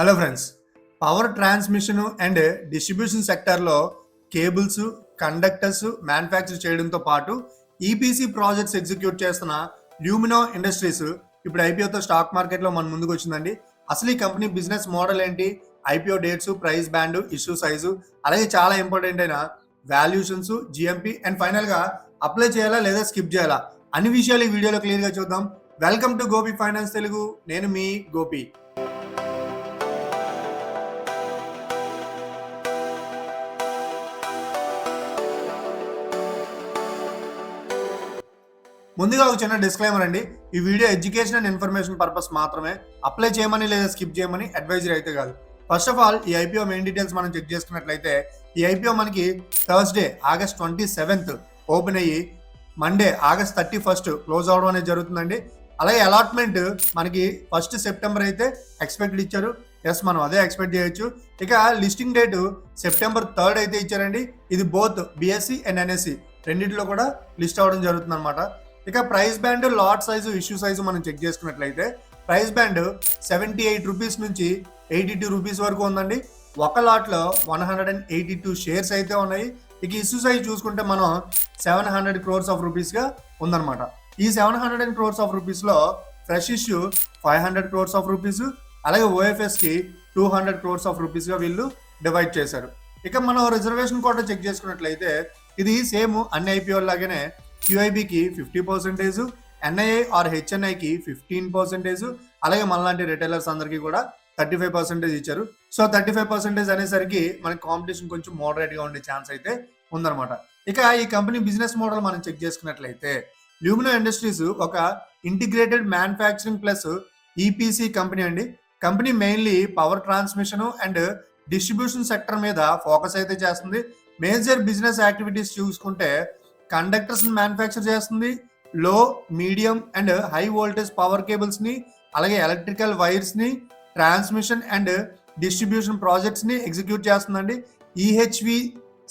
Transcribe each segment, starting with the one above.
Hello friends, power transmission and distribution సెక్టర్లో cables, conductors manufacture చేయడంతో పాటు ఈపీసీ ప్రాజెక్ట్స్ ఎగ్జిక్యూట్ చేస్తున్న ల్యూమినో ఇండస్ట్రీస్ ఇప్పుడు ఐపీఓతో స్టాక్ మార్కెట్లో మన ముందుకు వచ్చిందండి. అసలు ఈ కంపెనీ బిజినెస్ మోడల్ ఏంటి, IPO dates, price band, issue size, అలాగే చాలా ఇంపార్టెంట్ అయిన వాల్యూషన్స్, జిఎంపి అండ్ ఫైనల్గా అప్లై చేయాలా లేదా స్కిప్ చేయాలా అన్ని విషయాలు ఈ వీడియోలో క్లియర్గా చూద్దాం. Welcome to Gopi finance Telugu. నేను మీ గోపి. ముందుగా ఒక చిన్న డిస్క్లైమర్ అండి. ఈ video education and information purpose మాత్రమే. అప్లై చేయమని లేదా స్కిప్ చేయమని అడ్వైజరీ అయితే కాదు. ఫస్ట్ ఆఫ్ ఆల్ ఈ ఐపీఓ మెయిన్ డీటెయిల్స్ మనం చెక్ చేసుకున్నట్లయితే ఈ ఐపీఓ మనకి థర్స్డే ఆగస్ట్ 27th ఓపెన్ అయ్యి మండే ఆగస్ట్ 31st క్లోజ్ అవడం అనేది జరుగుతుందండి. అలాగే అలాట్మెంట్ మనకి 1st September అయితే ఎక్స్పెక్టెడ్ ఇచ్చారు. ఎస్, మనం అదే ఎక్స్పెక్ట్ చేయొచ్చు. ఇక లిస్టింగ్ డేట్ September 3rd అయితే ఇచ్చారండి. ఇది బోత్ బిఎస్సి అండ్ ఎన్ఎస్సి రెండింటిలో కూడా లిస్ట్ అవ్వడం జరుగుతుంది అనమాట. ఇక price band, lot size, issue size మనం చెక్ చేసుకున్నట్లయితే ప్రైస్ బ్యాండ్ 78 రూపీస్ నుంచి 82 రూపీస్ వరకు ఉందండి. ఒక లాట్లో 182 షేర్స్ అయితే ఉన్నాయి. ఇక ఇష్యూ సైజ్ చూసుకుంటే మనం 700 crores ఆఫ్ రూపీస్గా ఉందన్నమాట. ఈ 700 crores ఆఫ్ రూపీస్లో fresh issue 500 crores of rupees, అలాగే ఓఎఫ్ఎస్కి 200 crores ఆఫ్ రూపీస్గా వీళ్ళు డివైడ్ చేశారు. ఇక మనం రిజర్వేషన్ కోటా చెక్ చేసుకున్నట్లయితే ఇది సేమ్ అన్ని ఐపీఓ లాగానే క్యూఐబికి 50%, ఎన్ఐఏ ఆర్ హెచ్ఎన్ఐకి 15%, అలాగే మనలాంటి రిటైలర్స్ అందరికీ కూడా 35% ఇచ్చారు. సో 35% అనేసరికి మనకి కాంపిటీషన్ కొంచెం మోడరేట్గా ఉండే ఛాన్స్ అయితే ఉందన్నమాట. ఇక ఈ కంపెనీ బిజినెస్ మోడల్ మనం చెక్ చేసుకున్నట్లయితే ల్యూమినో ఇండస్ట్రీస్ ఒక integrated manufacturing plus EPC company అండి. Company mainly power transmission and distribution sector మీద ఫోకస్ అయితే చేస్తుంది. మేజర్ బిజినెస్ యాక్టివిటీస్ చూసుకుంటే కండక్టర్స్ మ్యానుఫ్యాక్చర్ చేస్తుంది, low, medium and high voltage power cables ని, అలాగే ఎలక్ట్రికల్ వైర్స్ ని, ట్రాన్స్మిషన్ అండ్ డిస్ట్రిబ్యూషన్ ప్రాజెక్ట్స్ ని ఎగ్జిక్యూట్ చేస్తుందండి. ఈహెచ్వి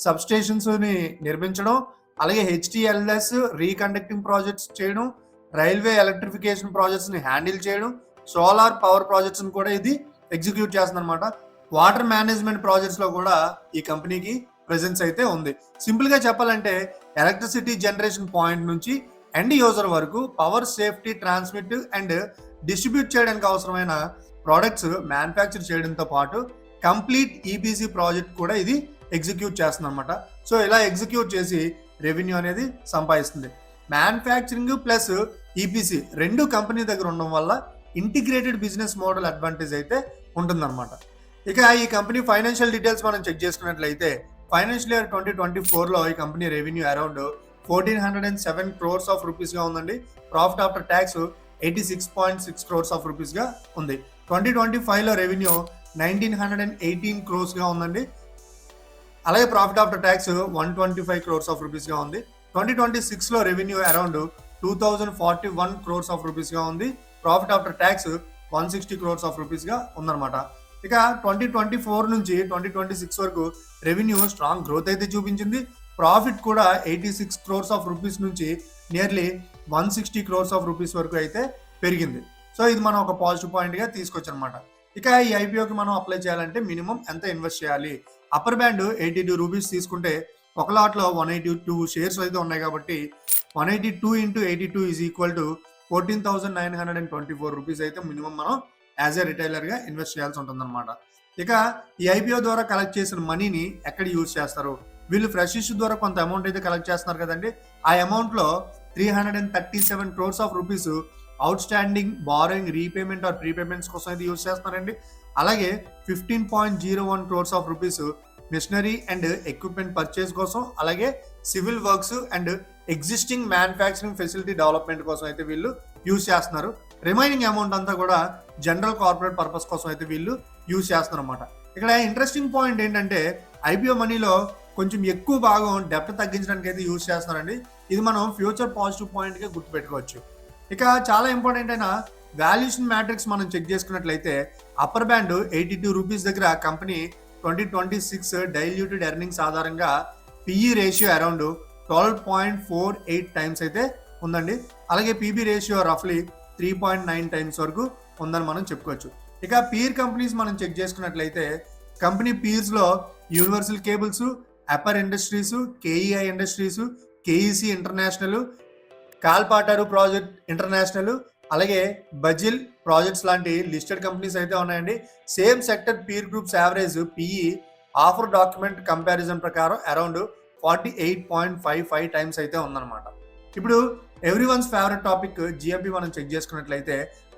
సబ్స్టేషన్స్ ని నిర్మించడం, అలాగే హెచ్టిఎల్ఎస్ రీకండక్టింగ్ ప్రాజెక్ట్స్ చేయడం, రైల్వే ఎలక్ట్రిఫికేషన్ ప్రాజెక్ట్స్ ని హ్యాండిల్ చేయడం, సోలార్ పవర్ ప్రాజెక్ట్స్ ని కూడా ఇది ఎగ్జిక్యూట్ చేస్తుంది అనమాట. వాటర్ మేనేజ్మెంట్ ప్రాజెక్ట్స్ లో కూడా ఈ కంపెనీకి ప్రెజెన్స్ అయితే ఉంది. సింపుల్ గా చెప్పాలంటే ఎలక్ట్రిసిటీ జనరేషన్ పాయింట్ నుంచి ఎండ్ యూజర్ వరకు power, safety, transmit and distribute చేయడానికి అవసరమైన ప్రోడక్ట్స్ మ్యానుఫ్యాక్చర్ చేయడంతో పాటు కంప్లీట్ ఈపీసీ ప్రాజెక్ట్ కూడా ఇది ఎగ్జిక్యూట్ చేస్తుంది అనమాట. సో ఇలా ఎగ్జిక్యూట్ చేసి రెవెన్యూ అనేది సంపాదిస్తుంది. మ్యానుఫ్యాక్చరింగ్ ప్లస్ ఈపీసీ రెండు కంపెనీ దగ్గర ఉండడం వల్ల ఇంటిగ్రేటెడ్ బిజినెస్ మోడల్ అడ్వాంటేజ్ అయితే ఉంటుందన్నమాట. ఇక ఈ కంపెనీ ఫైనాన్షియల్ డీటెయిల్స్ మనం చెక్ చేసుకున్నట్లయితే ఫైనాన్షియల్ ఇయర్ 2024లో ఈ company revenue around 1407 crores of రూపీస్గా ఉందండి. Profit after tax 86.6 crores of రూపీస్గా ఉంది. 2025లో రెవెన్యూ 1918 crores ఉందండి. అలాగే profit after tax 125 crores of రూపీస్గా ఉంది. 2026లో రెవెన్యూ అరౌండ్ 2041 crores ఆఫ్ రూపీస్గా ఉంది. Profit after tax 160 crores of రూపీస్గా ఉందన్నమాట. ఇక 2024 నుంచి 2026 వరకు రెవెన్యూ స్ట్రాంగ్ గ్రోత్ అయితే చూపించింది. ప్రాఫిట్ కూడా 86 crores ఆఫ్ రూపీస్ నుంచి నియర్లీ 160 crores ఆఫ్ రూపీస్ వరకు అయితే పెరిగింది. సో ఇది మనం ఒక పాజిటివ్ పాయింట్గా తీసుకొచ్చనమాట. ఇక ఈ ఐపీఓకి మనం అప్లై చేయాలంటే మినిమం ఎంత ఇన్వెస్ట్ చేయాలి? అప్పర్ బ్యాండ్ 82 రూపీస్ తీసుకుంటే ఒక లాట్లో 182 షేర్స్ అయితే ఉన్నాయి కాబట్టి 182 into 82 is equal to 14,924 rupees అయితే మినిమం మనం యాజ్ ఏ రిటైలర్గా ఇన్వెస్ట్ చేయాల్సి ఉంటుందన్నమాట. ఇక ఈ ఐపీఓ ద్వారా కలెక్ట్ చేసిన మనీని ఎక్కడ యూజ్ చేస్తారు? వీళ్ళు ఫ్రెష్ ఇష్యూ ద్వారా కొంత అమౌంట్ అయితే కలెక్ట్ చేస్తున్నారు కదండి. ఆ అమౌంట్లో 337 crores of rupees outstanding borrowing, repayment or prepayments కోసం అయితే యూజ్ చేస్తున్నారండి. అలాగే 15.01 crores of rupees machinery and equipment purchase కోసం, అలాగే civil works and existing manufacturing facility development కోసం అయితే వీళ్ళు యూజ్ చేస్తున్నారు. రిమైనింగ్ అమౌంట్ అంతా కూడా జనరల్ కార్పొరేట్ పర్పస్ కోసం అయితే వీళ్ళు యూజ్ చేస్తున్నారు అనమాట. ఇక్కడ ఇంట్రెస్టింగ్ పాయింట్ ఏంటంటే ఐపీఓ మనీలో కొంచెం ఎక్కువ భాగం డెప్ట్ తగ్గించడానికి అయితే యూజ్ చేస్తున్నారండి. ఇది మనం ఫ్యూచర్ పాజిటివ్ పాయింట్గా గుర్తుపెట్టుకోవచ్చు. ఇక చాలా ఇంపార్టెంట్ అయిన వాల్యుయేషన్ మ్యాట్రిక్స్ మనం చెక్ చేసుకున్నట్లయితే అప్పర్ బ్యాండ్ 82 రూపీస్ దగ్గర కంపెనీ 2026 డైల్యూటెడ్ ఎర్నింగ్స్ ఆధారంగా పిఈ రేషియో అరౌండ్ 12.48 times అయితే ఉందండి. అలాగే పీబీ రేషియో రఫ్లీ 3.9 times వరకు ఉందని మనం చెప్పుకోవచ్చు. ఇక పీర్ కంపెనీస్ మనం చెక్ చేసుకున్నట్లయితే కంపెనీ పీర్స్ లో Universal Cables, Apar Industries, KEI Industries, KEC International, Kalpataru Project International, అలాగే బజిల్ ప్రాజెక్ట్స్ లాంటి లిస్టెడ్ కంపెనీస్ అయితే ఉన్నాయండి. Same sector peer groups average PE offer document comparison ప్రకారం అరౌండ్ 48.55 టైమ్స్ అయితే ఉందన్నమాట. ఇప్పుడు everyone's favourite topic GMP మనం చెక్ చేసుకున్నట్లయితే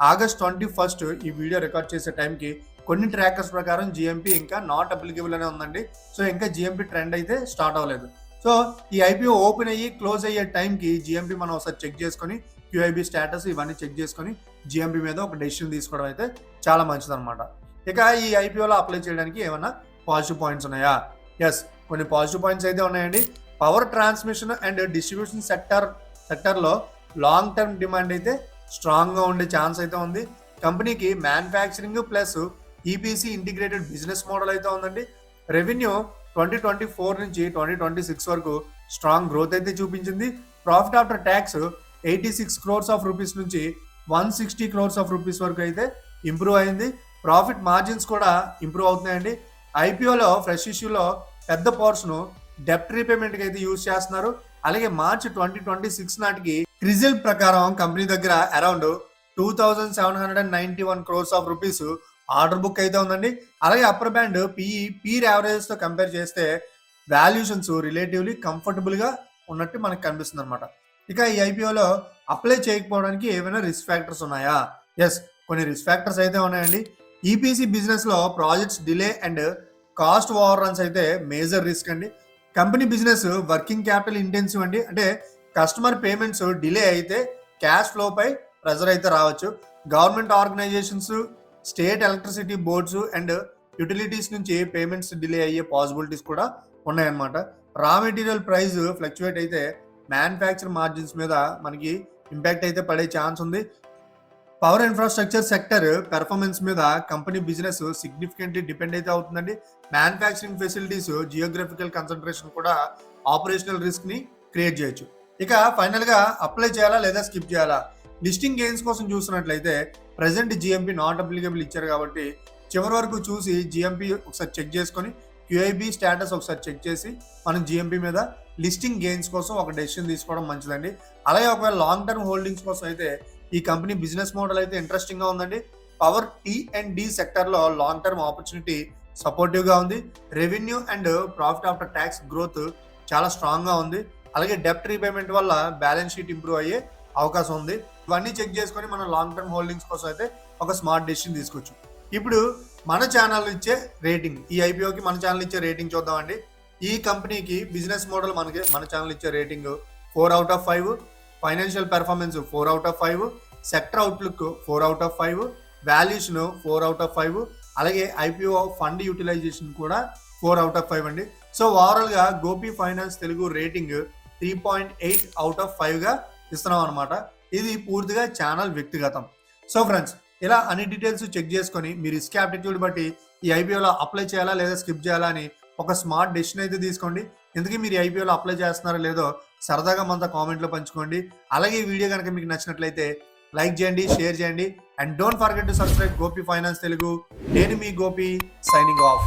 ఆగస్ట్ 21 ఈ వీడియో రికార్డ్ చేసే టైంకి కొన్ని ట్రాకర్స్ ప్రకారం జిఎంపి ఇంకా నాట్ అప్లికబుల్ అనే ఉందండి. సో ఇంకా జిఎంపి ట్రెండ్ అయితే స్టార్ట్ అవ్వలేదు. సో ఈ ఐపీఓ ఓపెన్ అయ్యి క్లోజ్ అయ్యే టైంకి జిఎంపి మనం ఒకసారి చెక్ చేసుకొని క్యూఐబి స్టేటస్ ఇవన్నీ చెక్ చేసుకొని జిఎంపి మీద ఒక డెసిషన్ తీసుకోవడం అయితే చాలా మంచిది అనమాట. ఇక ఈ ఐపీఓలో అప్లై చేయడానికి ఏమైనా పాజిటివ్ పాయింట్స్ ఉన్నాయా? ఎస్, కొన్ని పాజిటివ్ పాయింట్స్ అయితే ఉన్నాయండి. పవర్ ట్రాన్స్మిషన్ అండ్ డిస్ట్రిబ్యూషన్ సెక్టర్లో లాంగ్ టర్మ్ డిమాండ్ అయితే స్ట్రాంగ్గా ఉండే ఛాన్స్ అయితే ఉంది. కంపెనీకి manufacturing plus EPC integrated business model అయితే ఉందండి. రెవెన్యూ 2024 నుంచి 2026 వరకు స్ట్రాంగ్ గ్రోత్ అయితే చూపించింది. Profit after tax 86 crores of rupees నుంచి 160 crores ఆఫ్ రూపీస్ వరకు అయితే ఇంప్రూవ్ అయింది. ప్రాఫిట్ మార్జిన్స్ కూడా ఇంప్రూవ్ అవుతున్నాయండి. ఐపీఓలో ఫ్రెష్ ఇష్యూలో పెద్ద పోర్షన్ డెప్ట్ రీపేమెంట్కి అయితే యూజ్ చేస్తున్నారు. అలాగే మార్చ్ 2026 నాటికి క్రిజిల్ ప్రకారం కంపెనీ దగ్గర around 2791 crores of rupees order book అయితే ఉందండి. అలాగే అప్పర్ బ్యాండ్ పీర్ యావరేజ్ తో కంపేర్ చేస్తే వాల్యూషన్స్ రిలేటివ్లీ కంఫర్టబుల్ గా ఉన్నట్టు మనకు కనిపిస్తుంది అనమాట. ఇక ఈ ఐపీఓలో అప్లై చేయకపోవడానికి ఏమైనా రిస్క్ ఫ్యాక్టర్స్ ఉన్నాయా? ఎస్, కొన్ని రిస్క్ ఫ్యాక్టర్స్ అయితే ఉన్నాయండి. ఈపీసీ బిజినెస్ లో projects delay and cost overruns అయితే మేజర్ రిస్క్ అండి. Company business working capital intensive అండి. అంటే కస్టమర్ పేమెంట్స్ డిలే అయితే క్యాష్ ఫ్లో పై ప్రెజర్ అయితే రావచ్చు. Government organisations, state electricity boards and utilities నుంచి పేమెంట్స్ డిలే అయ్యే పాసిబిలిటీస్ కూడా ఉన్నాయన్నమాట. రా మెటీరియల్ ప్రైస్ ఫ్లక్చువేట్ అయితే మ్యానుఫ్యాక్చర్ మార్జిన్స్ మీద మనకి ఇంపాక్ట్ అయితే పడే ఛాన్స్ ఉంది. పవర్ ఇన్ఫ్రాస్ట్రక్చర్ సెక్టర్ పెర్ఫార్మెన్స్ మీద కంపెనీ బిజినెస్ సిగ్నిఫికెంట్లీ డిపెండ్ అయితే అవుతుందండి. మ్యానుఫ్యాక్చరింగ్ ఫెసిలిటీస్, జియోగ్రఫికల్ కన్సంట్రేషన్ కూడా ఆపరేషనల్ రిస్క్ ని క్రియేట్ చేయొచ్చు. ఇక ఫైనల్ గా అప్లై చేయాలా లేదా స్కిప్ చేయాలా? లిస్టింగ్ గెయిన్స్ కోసం చూసినట్లయితే ప్రెసెంట్ జిఎంపి నాట్ అప్లికబుల్ ఇచ్చారు కాబట్టి చివరి వరకు చూసి జిఎంపి ఒకసారి చెక్ చేసుకొని క్యూఐబి స్టేటస్ ఒకసారి చెక్ చేసి మనం జిఎంపి మీద లిస్టింగ్ గెయిన్స్ కోసం ఒక డెసిషన్ తీసుకోవడం మంచిదండి. అలాగే ఒకవేళ లాంగ్ టర్మ్ హోల్డింగ్స్ కోసం అయితే ఈ కంపెనీ బిజినెస్ మోడల్ అయితే ఇంట్రెస్టింగ్ గా ఉందండి. పవర్ టీ&డి సెక్టర్ లో లాంగ్ టర్మ్ ఆపర్చునిటీ సపోర్టివ్ గా ఉంది. Revenue and profit after tax growth చాలా స్ట్రాంగ్ గా ఉంది. అలాగే డెప్ట్ రీపేమెంట్ వల్ల బ్యాలెన్స్ షీట్ ఇంప్రూవ్ అయ్యే అవకాశం ఉంది. ఇవన్నీ చెక్ చేసుకొని మనం లాంగ్ టర్మ్ హోల్డింగ్స్ కోసం అయితే ఒక స్మార్ట్ డెసిషన్ తీసుకోవచ్చు. ఇప్పుడు మన ఛానల్ ఇచ్చే రేటింగ్, ఈ ఐపీఓకి మన ఛానల్ ఇచ్చే రేటింగ్ చూద్దామండి. ఈ కంపెనీకి బిజినెస్ మోడల్ మన ఛానల్ ఇచ్చే rating 4/5, financial performance 4/5, sector outlook 4/5, valuation 4/5, అలాగే ఐపీఓ ఫండ్ యూటిలైజేషన్ కూడా 4/5 అండి. సో ఓవరాల్ గా గోపి ఫైనాన్స్ తెలుగు రేటింగ్ 3.8/5 గా ఇస్తున్నాం అనమాట. ఇది పూర్తిగా ఛానల్ వ్యక్తిగతం. సో ఫ్రెండ్స్, ఇలా అన్ని డీటెయిల్స్ చెక్ చేసుకొని మీ రిస్క్ యాప్టిట్యూడ్ బట్టి ఈ ఐపీఓలో అప్లై చేయాలా లేదా స్కిప్ చేయాలా అని ఒక స్మార్ట్ డెసిషన్ అయితే తీసుకోండి. ఎందుకు మీరు ఐపీఓలో అప్లై చేస్తున్నారో లేదో సరదాగా మనతో కామెంట్లో పంచుకోండి. అలాగే ఈ వీడియో కనుక మీకు నచ్చినట్లయితే లైక్ చేయండి, షేర్ చేయండి and don't forget to subscribe Gopi finance Telugu. నేను మీ గోపి, సైనింగ్ ఆఫ్.